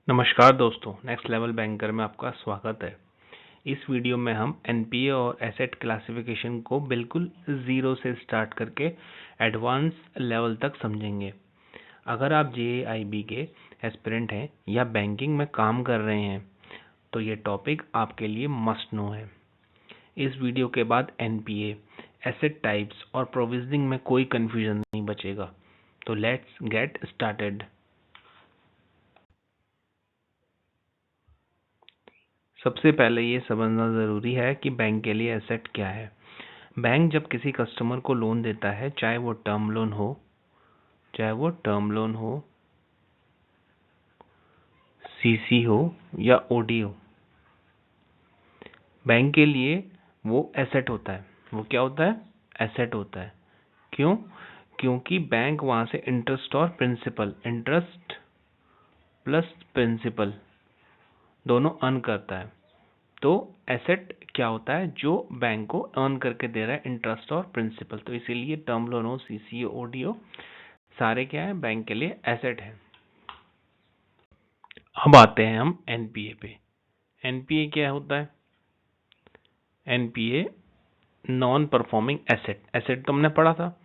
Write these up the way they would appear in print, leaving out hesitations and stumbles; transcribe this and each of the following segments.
नमस्कार दोस्तों, next level banker में आपका स्वागत है। इस वीडियो में हम एनपीए और एसेट क्लासिफिकेशन को बिल्कुल ज़ीरो से स्टार्ट करके एडवांस लेवल तक समझेंगे। अगर आप जेआईबी के एस्पिरेंट हैं या बैंकिंग में काम कर रहे हैं तो ये टॉपिक आपके लिए मस्ट नो है। इस वीडियो के बाद एनपीए, एसेट टाइप्स और प्रोविजनिंग में कोई कन्फ्यूजन नहीं बचेगा। तो लेट्स गेट स्टार्टेड। सबसे पहले ये समझना ज़रूरी है कि बैंक के लिए एसेट क्या है। बैंक जब किसी कस्टमर को लोन देता है, चाहे वो टर्म लोन हो, सीसी हो या ओडी हो, बैंक के लिए वो एसेट होता है। वो क्या होता है? एसेट होता है। क्यों? क्योंकि बैंक वहां से इंटरेस्ट प्लस प्रिंसिपल दोनों अर्न करता है। तो एसेट क्या होता है? जो बैंक को अर्न करके दे रहा है इंटरेस्ट और प्रिंसिपल। तो इसीलिए टर्म लोन हो, सीसी हो, ओडी हो, सारे क्या है? बैंक के लिए एसेट है। अब आते हैं हम एनपीए पे। एनपीए क्या होता है? NPA non performing asset. Asset तो हमने पढ़ा था।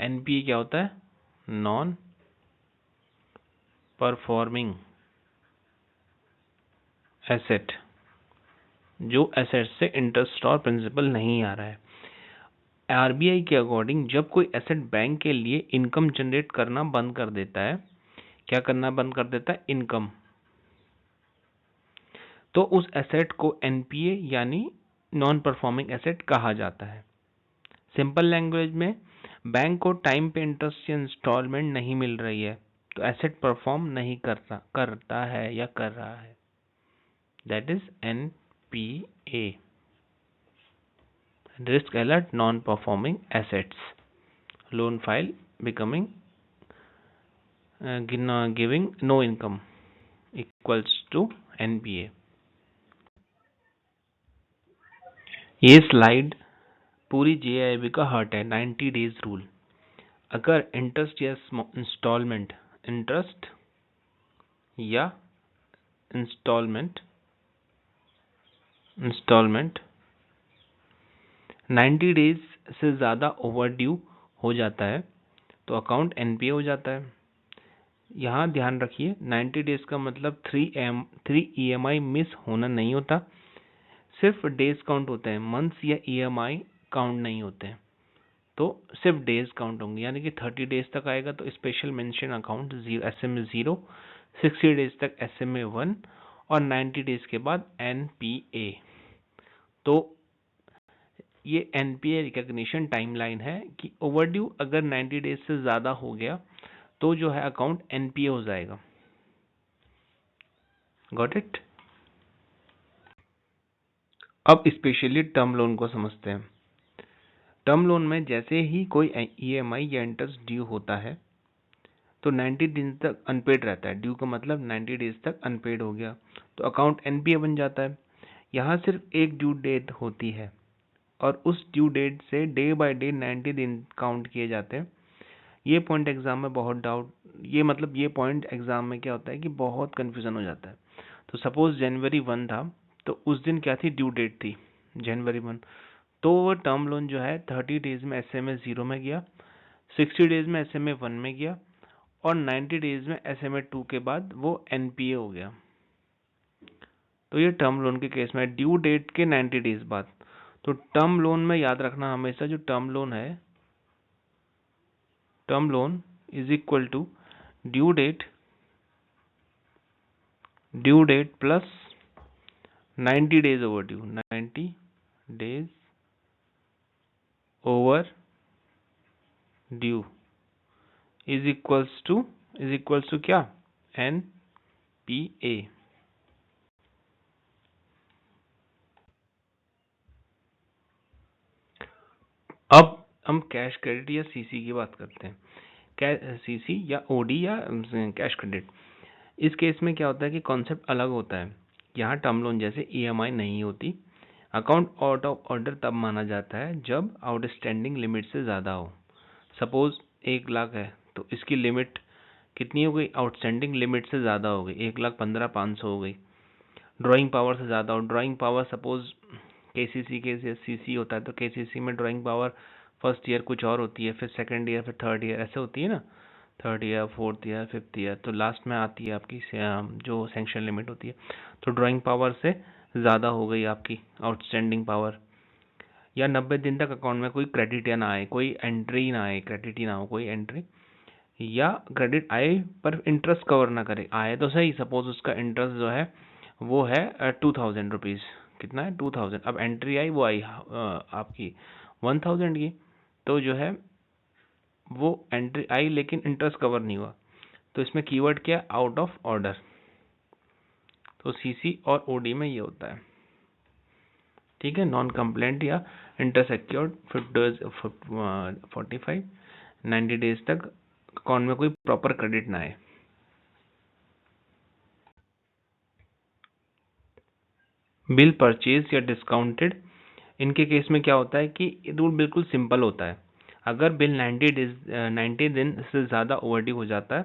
एनपीए क्या होता है? नॉन परफॉर्मिंग एसेट, जो एसेट से इंटरेस्ट और प्रिंसिपल नहीं आ रहा है। आरबीआई के अकॉर्डिंग जब कोई एसेट बैंक के लिए इनकम जनरेट करना बंद कर देता है, क्या करना बंद कर देता है? इनकम, तो उस एसेट को एनपीए यानी नॉन परफॉर्मिंग एसेट कहा जाता है। सिंपल लैंग्वेज में, बैंक को टाइम पे इंटरेस्ट या इंस्टॉलमेंट नहीं मिल रही है तो एसेट परफॉर्म नहीं करता है या कर रहा है। That is NPA, risk alert non performing assets, loan file becoming giving no income equals to NPA. ये स्लाइड पूरी जेआईबी का हार्ट है। 90 डेज रूल। अगर इंटरेस्ट या इंस्टॉलमेंट 90 डेज से ज़्यादा ओवरड्यू हो जाता है तो अकाउंट एनपीए हो जाता है। यहाँ ध्यान रखिए, 90 डेज का मतलब 3 ईएमआई मिस होना नहीं होता, सिर्फ डेज काउंट होते हैं। मंथ्स या ईएमआई काउंट नहीं होते हैं, तो सिर्फ डेज काउंट होंगे। यानी कि 30 डेज तक आएगा तो special mention account SMA 0, 60 days तक SMA 1 और 90 डेज के बाद एनपीए। तो ये एनपीए रिकॉग्निशन टाइमलाइन है कि ओवरड्यू अगर 90 डेज से ज़्यादा हो गया तो जो है अकाउंट एनपीए हो जाएगा। Got it? अब स्पेशली टर्म लोन को समझते हैं। टर्म लोन में जैसे ही कोई ईएमआई या इंटरेस्ट ड्यू होता है तो 90 दिन तक अनपेड रहता है। ड्यू का मतलब 90 डेज तक अनपेड हो गया तो अकाउंट एनपीए बन जाता है। यहाँ सिर्फ एक ड्यू डेट होती है और उस ड्यू डेट से डे बाय डे 90 दिन काउंट किए जाते हैं। ये पॉइंट एग्जाम में ये पॉइंट एग्जाम में क्या होता है कि बहुत कंफ्यूजन हो जाता है। तो सपोज जनवरी 1 था तो उस दिन क्या थी? ड्यू डेट थी जनवरी 1। तो वो टर्म लोन जो है 30 डेज में SMA 0 में गया, 60 डेज में SMA 1 में गया और 90 डेज में SMA 2 के बाद वो एनपीए हो गया। तो ये टर्म लोन के केस में ड्यू डेट के 90 डेज बाद। तो टर्म लोन में याद रखना हमेशा, जो term loan is equal to due date plus 90 days over due, 90 days over due is equals to क्या? एनपीए। अब हम कैश क्रेडिट या सीसी की बात करते हैं। सीसी या ओडी या कैश क्रेडिट, इस केस में क्या होता है कि कॉन्सेप्ट अलग होता है। यहाँ टर्म लोन जैसे ईएमआई नहीं होती। अकाउंट आउट ऑफ ऑर्डर तब माना जाता है जब आउटस्टैंडिंग लिमिट से ज़्यादा हो। सपोज 1 लाख है तो इसकी लिमिट कितनी हो गई, आउटस्टैंडिंग लिमिट से ज़्यादा हो गई, 1,15,500 हो गई। ड्राइंग पावर से ज़्यादा हो, ड्राइंग पावर सपोज केसीसी के सीसी होता है तो केसीसी में ड्राइंग पावर फर्स्ट ईयर कुछ और होती है, फिर सेकंड ईयर, फिर थर्ड ईयर, ऐसे होती है ना, third year, fourth year, fifth year, तो लास्ट में आती है आपकी जो सैंक्शन लिमिट होती है। तो ड्राइंग पावर से ज़्यादा हो गई आपकी आउटस्टैंडिंग पावर। या 90 दिन तक अकाउंट में कोई क्रेडिट या ना आए, कोई एंट्री ना आए, क्रेडिट ही ना हो कोई एंट्री, या क्रेडिट आए पर इंटरेस्ट कवर ना करे, आए तो सही, सपोज उसका इंटरेस्ट जो है वो है 2,000 रुपीज़, कितना है 2,000, अब एंट्री आई वो आई आपकी 1,000 की, तो जो है वो एंट्री आई लेकिन इंटरेस्ट कवर नहीं हुआ, तो इसमें कीवर्ड क्या, आउट ऑफ ऑर्डर। तो सीसी और ओडी में ये होता है, ठीक है, नॉन कंप्लेंट या इंटर सेक्योर्ड 45 90 डेज तक अकाउंट में कोई प्रॉपर क्रेडिट ना आए। बिल परचेज या डिस्काउंटेड, इनके केस में क्या होता है कि रूल बिल्कुल सिंपल होता है। अगर बिल 90 दिन से ज़्यादा ओवरड्यू हो जाता है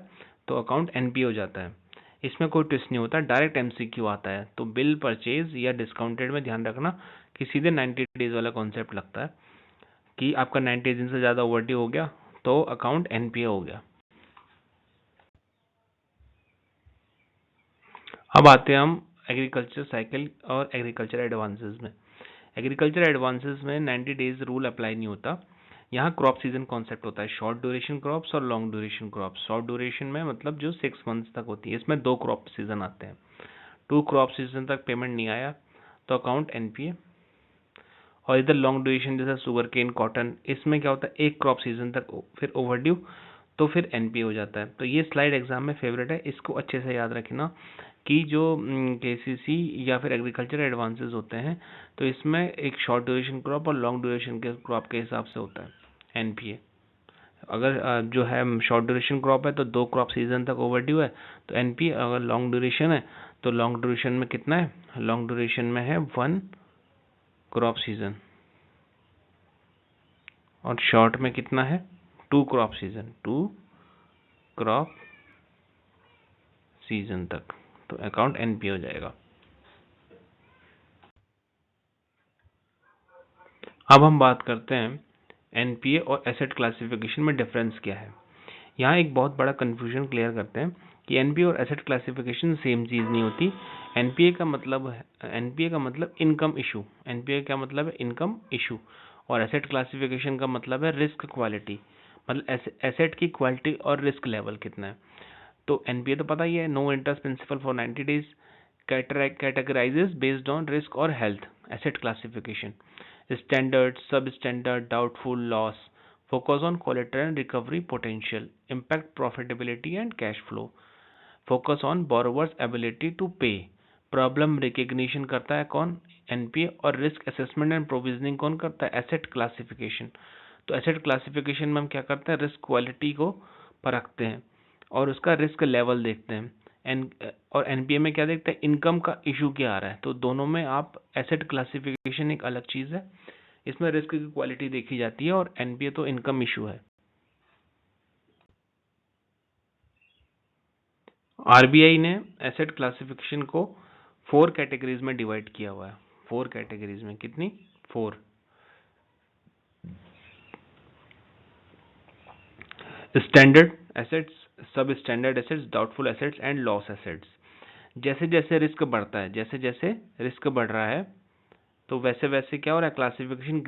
तो अकाउंट एनपीए हो जाता है। इसमें कोई ट्विस्ट नहीं होता, डायरेक्ट एमसीक्यू आता है। तो बिल परचेज या डिस्काउंटेड में ध्यान रखना कि सीधे 90 डेज वाला कॉन्सेप्ट लगता है कि आपका 90 दिन से ज़्यादा ओवरड्यू हो गया तो अकाउंट एनपीए हो गया। अब आते हैं हम एग्रीकल्चर साइकिल और एग्रीकल्चर एडवांसेस में। एग्रीकल्चर एडवांसेस में 90 डेज रूल अप्लाई नहीं होता। यहाँ क्रॉप सीजन कॉन्सेप्ट होता है, शॉर्ट ड्यूरेशन क्रॉप्स और long duration crops. Short duration में मतलब जो 6 मंथ्स तक होती है, इसमें 2 क्रॉप सीजन आते हैं। 2 क्रॉप सीजन तक पेमेंट नहीं आया तो अकाउंट एनपीए। और इधर लॉन्ग ड्यूरेशन जैसा शुगर केन, कॉटन, इसमें क्या होता है 1 क्रॉप सीजन तक फिर ओवरड्यू तो फिर एनपीए हो जाता है। तो ये स्लाइड एग्जाम में फेवरेट है, इसको अच्छे से याद रखना कि जो केसीसी या फिर एग्रीकल्चर एडवांसेस होते हैं तो इसमें एक शॉर्ट ड्यूरेशन क्रॉप और लॉन्ग ड्यूरेशन के क्रॉप के हिसाब से होता है एनपीए। अगर जो है शॉर्ट ड्यूरेशन क्रॉप है तो 2 क्रॉप सीजन तक ओवरड्यू है तो एनपीए। अगर लॉन्ग ड्यूरेशन है तो लॉन्ग ड्यूरेशन में कितना है, लॉन्ग ड्यूरेशन में है 1 क्रॉप सीजन, और शॉर्ट में कितना है 2 क्रॉप सीजन, 2 क्रॉप सीजन तक, तो अकाउंट एनपीए हो जाएगा। अब हम बात करते हैं एनपीए और एसेट क्लासिफिकेशन में डिफरेंस क्या है। यहाँ एक बहुत बड़ा कंफ्यूजन क्लियर करते हैं कि एनपीए और एसेट क्लासिफिकेशन सेम चीज़ नहीं होती। एनपीए का मतलब इनकम इशू, एनपीए का मतलब है इनकम इशू, और एसेट क्लासिफिकेशन का मतलब है रिस्क क्वालिटी, मतलब एसेट की क्वालिटी और रिस्क लेवल कितना है। तो एनपीए तो पता ही है, no interest principal for 90 days, categorizes based on risk or health. Asset classification, standard, substandard, doubtful, loss, focus on collateral and recovery potential, impact profitability and cash flow, focus on borrower's ability to pay, problem recognition करता है कौन, NPA, और risk assessment and provisioning कौन करता है, asset classification. तो asset classification में हम क्या करते हैं, रिस्क क्वालिटी को परखते हैं और उसका रिस्क लेवल देखते हैं। और एनपीए में क्या देखते हैं, इनकम का इशू क्या आ रहा है। तो दोनों में आप एसेट क्लासिफिकेशन एक अलग चीज़ है, इसमें रिस्क की क्वालिटी देखी जाती है, और एनपीए तो इनकम इशू है। आरबीआई ने एसेट क्लासिफिकेशन को 4 कैटेगरीज में डिवाइड किया हुआ है। 4 कैटेगरीज में, कितनी, 4। स्टैंडर्ड एसेट्स, सब standard assets, doubtful assets and loss assets. जैसे जैसे रिस्क बढ़ता है, जैसे जैसे रिस्क बढ़ रहा है तो वैसे वैसे क्या हो रहा है, क्लासिफिकेशन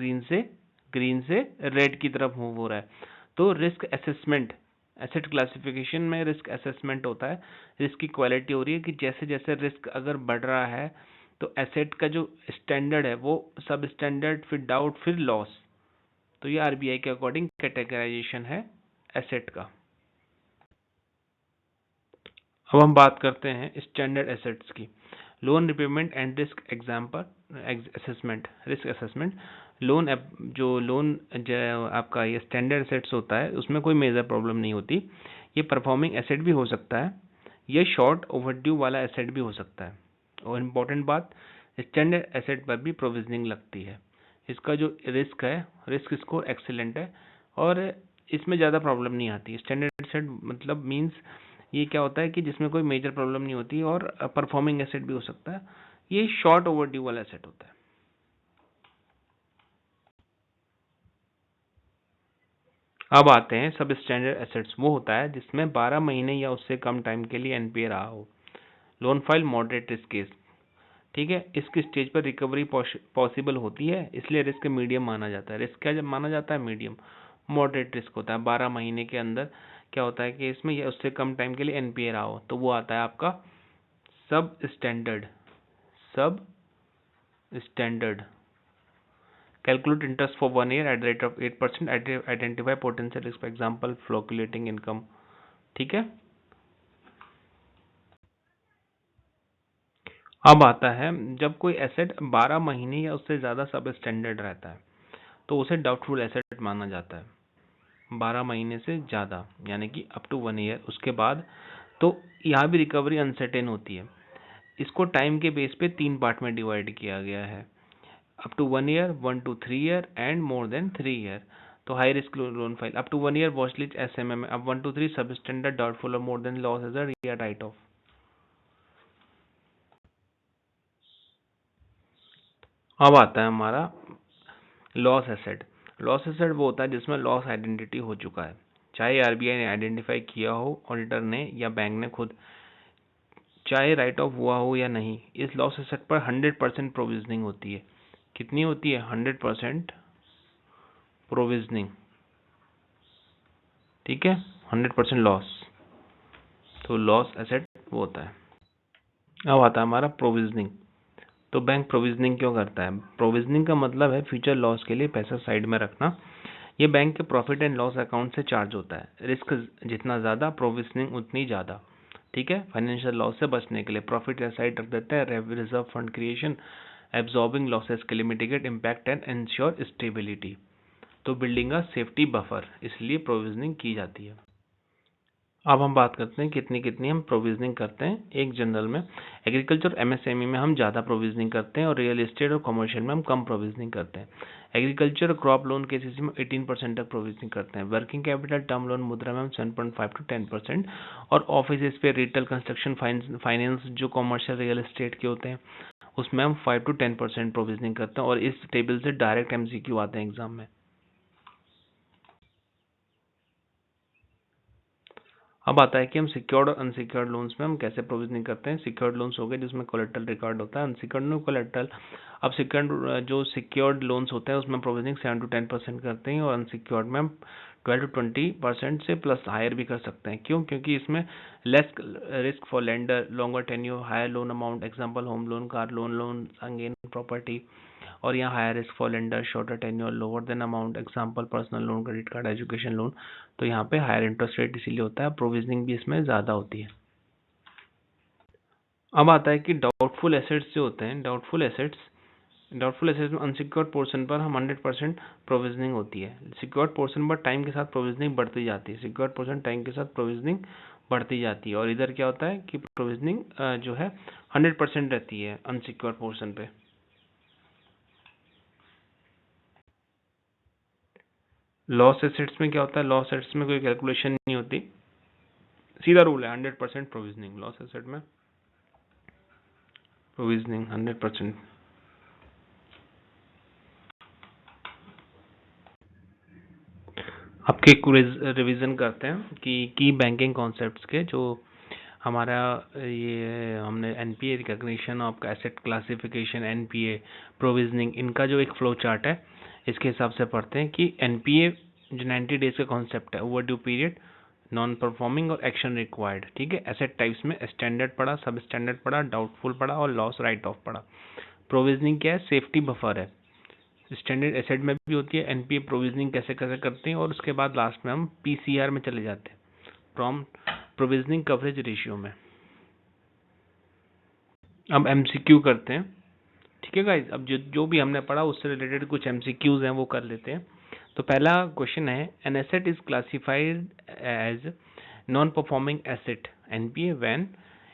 ग्रीन से रेड की तरफ मूव हो रहा है। तो रिस्क असेसमेंट, एसेट क्लासिफिकेशन में रिस्क असेसमेंट होता है, रिस्क की क्वालिटी हो रही है कि जैसे जैसे रिस्क अगर बढ़ रहा है तो एसेट का जो स्टैंडर्ड है वो सब स्टैंडर्ड, फिर डाउट, फिर लॉस। तो ये आरबीआई के अकॉर्डिंग कैटेगराइजेशन है एसेट का। अब हम बात करते हैं स्टैंडर्ड एसेट्स की। Loan repayment and risk example assessment, risk assessment. Loan आपका ये स्टैंडर्ड एसेट्स होता है, उसमें कोई मेजर प्रॉब्लम नहीं होती। ये परफॉर्मिंग एसेट भी हो सकता है, ये शॉर्ट ओवरड्यू वाला एसेट भी हो सकता है। और इम्पोर्टेंट बात, स्टैंडर्ड एसेट पर भी प्रोविजनिंग लगती है। इसका जो रिस्क है, रिस्क स्कोर एक्सीलेंट है और इसमें ज़्यादा प्रॉब्लम नहीं आती। स्टैंडर्ड एसेट मतलब मीन्स ये क्या होता है कि जिसमें कोई मेजर प्रॉब्लम नहीं होती और परफॉर्मिंग एसेट भी हो सकता है। ये शॉर्ट ओवरड्यू वाला एसेट होता है। अब आते हैं सब स्टैंडर्ड एसेट्स। वो होता है जिसमें 12 महीने या उससे कम टाइम के लिए एनपीए रहा हो। Loan file moderate risk case, ठीक है, इसकी स्टेज पर रिकवरी पॉसिबल होती है, इसलिए रिस्क मीडियम माना जाता है। रिस्क क्या जब माना जाता है? मीडियम। मॉडरेट रिस्क होता है 12 महीने के अंदर क्या होता है कि इसमें या उससे कम टाइम के लिए एनपीए रहा हो, तो वो आता है आपका सब स्टैंडर्ड। सब standard calculate interest for 1 year at the rate of 8%, identify potential risk, for example fluctuating income. ठीक है। अब आता है जब कोई एसेट 12 महीने या उससे ज्यादा सब स्टैंडर्ड रहता है तो उसे डाउटफुल एसेट माना जाता है। 12 महीने से ज्यादा यानी कि अप टू 1 year, उसके बाद तो यहाँ भी रिकवरी अनसर्टेन होती है। इसको टाइम के बेस पे 3 पार्ट में डिवाइड किया गया है, up to 1 year, 1 to 3 year and more than 3 year। तो high risk loan file up to 1 year watch list SMM, अब 1 to 3 सब स्टैंडर्ड डाउटफुल और मोर देन लॉस एज या राइट ऑफ। अब आता है हमारा लॉस एसेट। लॉस एसेट वो होता है जिसमें लॉस आइडेंटिटी हो चुका है, चाहे आरबीआई ने आइडेंटिफाई किया हो, ऑडिटर ने या बैंक ने खुद, चाहे राइट ऑफ हुआ हो या नहीं। इस लॉस एसेट पर 100% प्रोविजनिंग होती है। कितनी होती है? 100% प्रोविजनिंग। ठीक है, 100% लॉस, तो लॉस एसेट वो होता है। अब आता है हमारा प्रोविजनिंग। तो बैंक प्रोविजनिंग क्यों करता है? प्रोविजनिंग का मतलब है फ्यूचर लॉस के लिए पैसा साइड में रखना। ये बैंक के प्रॉफिट एंड लॉस अकाउंट से चार्ज होता है। रिस्क जितना ज्यादा, प्रोविजनिंग उतनी ज्यादा। ठीक है, फाइनेंशियल लॉस से बचने के लिए प्रॉफिट साइड रख देता है। Reserve fund creation, absorbing losses के लिए, mitigate impact and ensure stability, तो बिल्डिंग अ सेफ्टी बफर, इसलिए प्रोविजनिंग की जाती है। अब हम बात करते हैं कितनी कितनी हम प्रोविजनिंग करते हैं। एक जनरल में एग्रीकल्चर और एमएसएमई में हम ज़्यादा प्रोविजनिंग करते हैं और रियल एस्टेट और कमर्शियल में हम कम प्रोविजनिंग करते हैं। एग्रीकल्चर और क्रॉप लोन के केसेस में 18% तक प्रोविजनिंग करते हैं। वर्किंग कैपिटल टर्म लोन मुद्रा में हम 7.5 to 10%, और ऑफिस पे रिटेल कंस्ट्रक्शन फाइनेंस जो कमर्शियल रियल एस्टेट के होते हैं उसमें हम 5 to 10% प्रोविजनिंग करते हैं। और इस टेबल से डायरेक्ट एमसीक्यू आते हैं एग्जाम में। अब आता है कि हम सिक्योर्ड और अनसिक्योर्ड लोन्स में हम कैसे प्रोविजनिंग करते हैं। सिक्योर्ड लोन्स हो गए जिसमें कोलेटरल रिकॉर्ड होता है, अनसिक्योर्ड नो कोलेटरल। अब सिक्योर्ड जो सिक्योर्ड लोन्स होते हैं उसमें प्रोविजनिंग 7 to 10% करते हैं, और अनसिक्योर्ड में हम 12 to 20% से प्लस हायर भी कर सकते हैं। क्यों? क्योंकि इसमें less risk for lender, longer tenure, higher loan amount, example home loan, car loan again property. और यहाँ higher risk for lender, shorter tenure, lower than amount, example personal loan, credit card, education loan. तो यहाँ पे higher interest rate इसीलिए होता है, provisioning भी इसमें ज़्यादा होती है। अब आता है कि डाउटफुल एसेट्स जो होते हैं, डाउटफुल एसेट्स में अनसिक्योर्ड पोर्शन पर हम 100% प्रोविजनिंग होती है। सिक्योर्ड पोर्शन पर टाइम के साथ प्रोविजनिंग बढ़ती जाती है। सिक्योर्ड पोर्शन टाइम के साथ प्रोविजनिंग बढ़ती जाती है, और इधर क्या होता है कि प्रोविजनिंग जो है 100% रहती है अनसिक्योर्ड पोर्शन पे। लॉस एसेट्स में क्या होता है? लॉस एसेट्स में कोई कैलकुलेशन नहीं होती, सीधा रूल है 100% प्रोविजनिंग। लॉस एसेट में प्रोविजनिंग 100%। आपके रिवीजन करते हैं कि की बैंकिंग कॉन्सेप्ट्स के, जो हमारा ये हमने एनपीए रिकॉग्निशन, आपका एसेट क्लासिफिकेशन, एनपीए, प्रोविजनिंग, इनका जो एक फ्लो चार्ट है इसके हिसाब से पढ़ते हैं कि एनपीए जो 90 डेज का कॉन्सेप्ट है, over due period, non performing और एक्शन रिक्वायर्ड। ठीक है, एसेट टाइप्स में स्टैंडर्ड पड़ा, सब स्टैंडर्ड पड़ा, डाउटफुल पड़ा और लॉस राइट ऑफ पड़ा। प्रोविजनिंग क्या है? सेफ्टी बफर है, स्टैंडर्ड एसेट में भी होती है। एनपीए प्रोविजनिंग कैसे कैसे करते हैं, और उसके बाद लास्ट में हम पीसीआर में चले जाते हैं, प्रॉम्प्ट प्रोविजनिंग कवरेज रेशियो में। अब एमसीक्यू करते हैं। ठीक है गाइस, अब जो भी हमने पढ़ा उससे रिलेटेड कुछ एमसीक्यूज हैं वो कर लेते हैं। तो पहला क्वेश्चन है, an asset is classified as non performing asset NPA when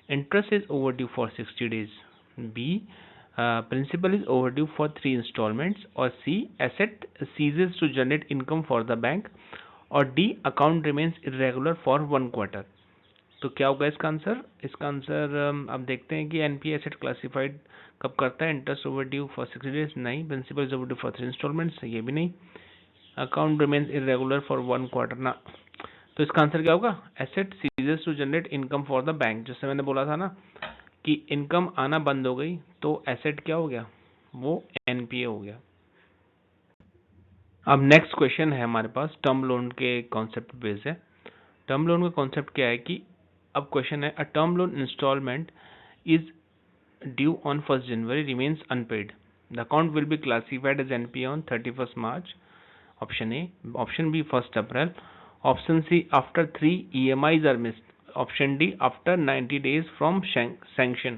interest is overdue for 60 days, B principal is overdue for 3 installments, or C asset ceases to generate income for the bank, or D account remains irregular for 1 quarter। तो क्या होगा इसका answer? इसका answer अब देखते हैं कि NPA asset classified कब करता है? Interest over due for 60 days, नहीं। Principal is over due for 3 installments, ये भी नहीं। Account remains irregular for 1 quarter ना। तो इसका आंसर क्या होगा? Asset ceases to generate income for the bank. जैसे मैंने बोला था ना कि इनकम आना बंद हो गई तो एसेट क्या हो गया? वो एनपीए हो गया। अब नेक्स्ट क्वेश्चन है हमारे पास, टर्म लोन के कॉन्सेप्ट बेस्ड है। टर्म लोन का कॉन्सेप्ट क्या है कि अब क्वेश्चन है, a term loan installment is due on 1st January remains unpaid. The account will be classified as NPA on 31st March. Option A. Option B, 1st April. Option C, after 3 EMIs are missed. Option D, after 90 days from sanction.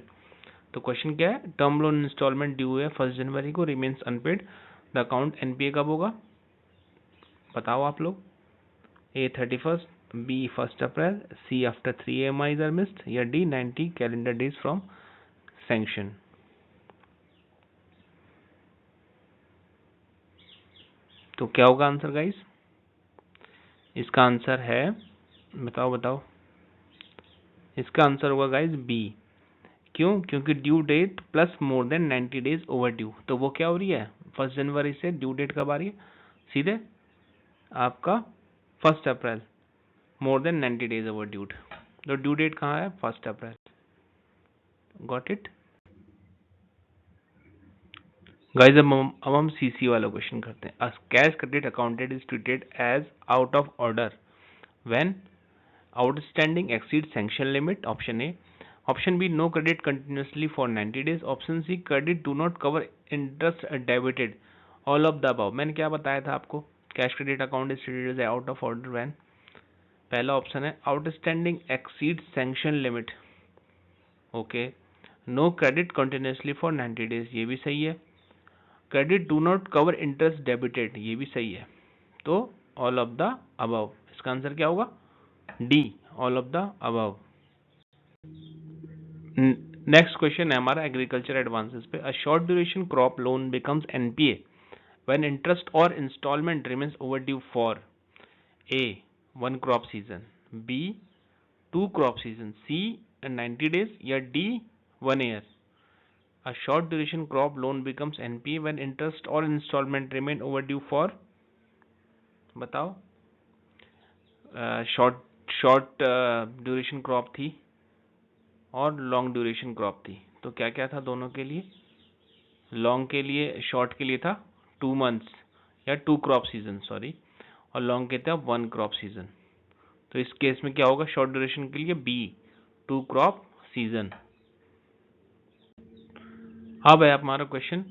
तो question क्या है? Term loan instalment due है 1st जनवरी को, remains unpaid, the account NPA कब होगा? बताओ आप लोग। A 31st, B 1st April, C after 3 EMIs are missed, या D 90 calendar days from sanction. तो क्या होगा आंसर गाइस? इसका आंसर है, बताओ बताओ, इसका आंसर होगा गाइस बी। क्यों? क्योंकि due date plus more than 90 days over due, तो वो क्या हो रही है? 1st जनवरी से ड्यू डेट कब आ रही है? सीधे आपका 1st April, more than 90 days over due. तो ड्यू डेट कहाँ है? 1st April. Got it guys? अब हम सीसी वाला क्वेश्चन करते हैं। Cash credit accounted is treated as out of order when outstanding exceed sanction limit. Option A. Option B, no credit continuously for 90 days. Option C, credit do not cover interest debited. All of the above. मैंने क्या बताया था आपको? Cash credit account is treated as out of order when, पहला option है outstanding exceed sanction limit. Okay. No credit continuously for 90 days, ये भी सही है। Credit do not cover interest debited, ये भी सही है। तो ऑल ऑफ द अबव। इसका आंसर क्या होगा? D, all of the above. Next question है हमारा एग्रीकल्चर एडवांसेस पे। A short duration crop loan becomes NPA when interest और installment remains overdue for A 1 crop season, B 2 crop season, C 90 days, या D 1 year. A short duration crop loan becomes NPA when interest or installment remain overdue for, बताओ। Short duration crop थी और long duration crop थी, तो क्या क्या था दोनों के लिए? लॉन्ग के लिए, शॉर्ट के लिए था 2 मंथ्स या 2 क्रॉप सीजन, सॉरी, और लॉन्ग के था 1 क्रॉप सीजन। तो इस केस में क्या होगा शॉर्ट ड्यूरेशन के लिए? B, 2 crop season. अब है हमारा question,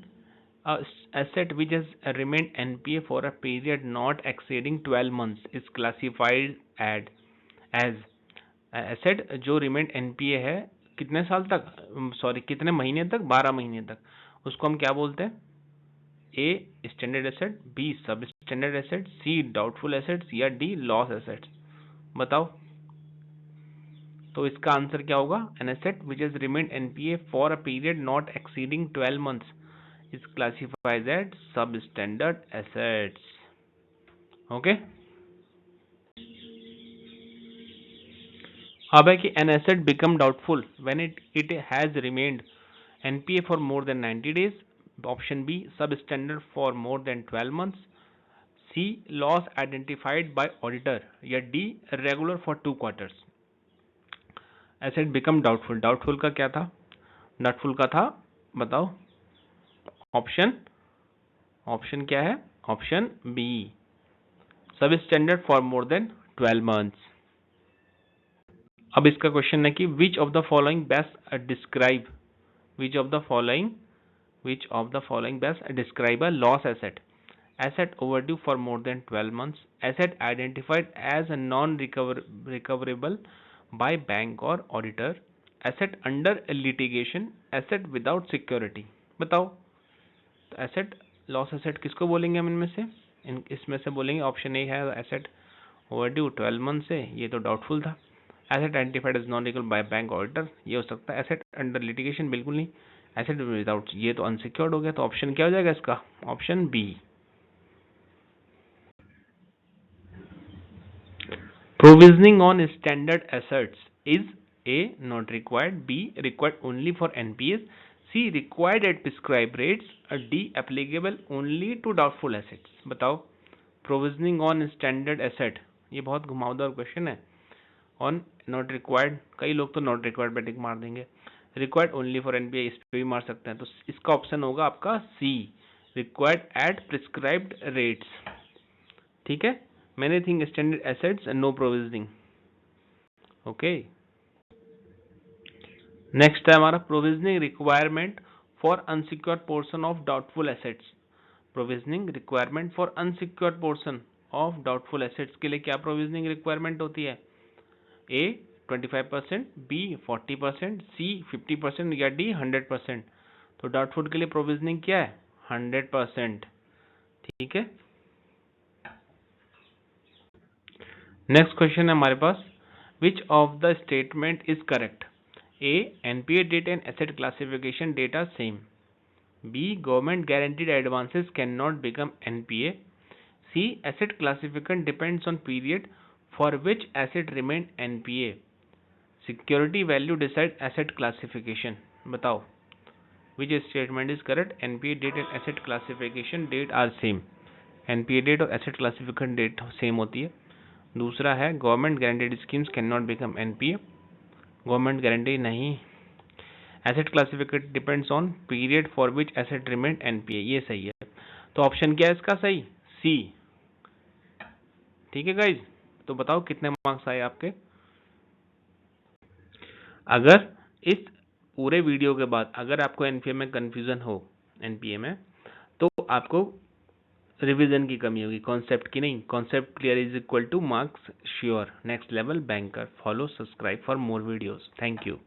asset which has remained NPA for a period not exceeding 12 months is classified as asset जो remained NPA है कितने साल तक, सॉरी कितने महीने तक? 12 महीने तक। उसको हम क्या बोलते हैं? ए स्टैंडर्ड एसेट, बी सब स्टैंडर्ड एसेट, सी डाउटफुल एसेट्स, या डी लॉस एसेट्स। बताओ। तो इसका आंसर क्या होगा? An asset which has remained NPA for a period not exceeding 12 months is classified as substandard assets. Okay. अब है कि an asset become doubtful when it has remained NPA for more than 90 days. Option B, substandard for more than 12 months. C, loss identified by auditor, या D, regular for 2 quarters. Asset become doubtful. Doubtful का क्या था? Doubtful का था, बताओ। Option क्या है? Option B, substandard for more than 12 months. अब इसका क्वेश्चन है कि which of the following best describe, which of the following best describe a loss asset, asset overdue for more than 12 months, asset identified as non recoverable by bank और auditor, asset under litigation, asset without security. बताओ। तो asset, loss asset किसको बोलेंगे हम इनमें से? इसमें से बोलेंगे ऑप्शन ए है एसेट ओवरड्यू 12 मंथ से, ये तो डाउटफुल था। Asset identified as non recoverable by bank auditor, ये हो सकता है। एसेट अंडर लिटिगेशन, बिल्कुल नहीं। एसेट विदाउट, ये तो अनसिक्योर्ड हो गया। तो ऑप्शन क्या हो जाएगा इसका? Option B. Provisioning on standard assets is A, not required, B, required only for NPAs, C, required at prescribed rates, और D, applicable only to doubtful assets. बताओ, प्रोविजनिंग ऑन स्टैंडर्ड एसेट, ये बहुत घुमावदार question है. On not required, कई लोग तो not required पे टिक मार देंगे. रिक्वायर्ड ओनली फॉर एनपीए, इस पे भी मार सकते हैं. तो इसका ऑप्शन होगा आपका C, required at prescribed rates. ठीक है, many thing standard assets and no provisioning. Okay, next है हमारा provisioning requirement for unsecured portion of doubtful assets. Provisioning requirement for unsecured portion of doubtful assets के लिए क्या provisioning requirement होती है? ए 25%, B 40%, सी 50% या डी 100%. तो डाउटफुल के लिए प्रोविजनिंग क्या है? 100%. ठीक है, नेक्स्ट क्वेश्चन है हमारे पास, which of the statement is correct? A, NPA date and asset classification date are same. B, government guaranteed advances can not become NPA. C, asset classification depends on period for which asset remain NPA. Security value decide asset classification. बताओ, which statement is correct? NPA date and asset classification date are same. NPA date और asset classification date same होती है. दूसरा है government guaranteed schemes can not become NPA, government guarantee नहीं. Asset classification depends on period for which asset remain NPA, ये सही है. तो ऑप्शन क्या है इसका सही? सी. ठीक है गाइज, तो बताओ कितने मार्क्स आए आपके? अगर इस पूरे वीडियो के बाद अगर आपको एनपीए में कंफ्यूजन हो, एनपीए में, तो आपको रिवीजन की कमी होगी, कॉन्सेप्ट की नहीं. Concept clear is equal two marks sure. Next level banker. Follow, subscribe for more videos. Thank you.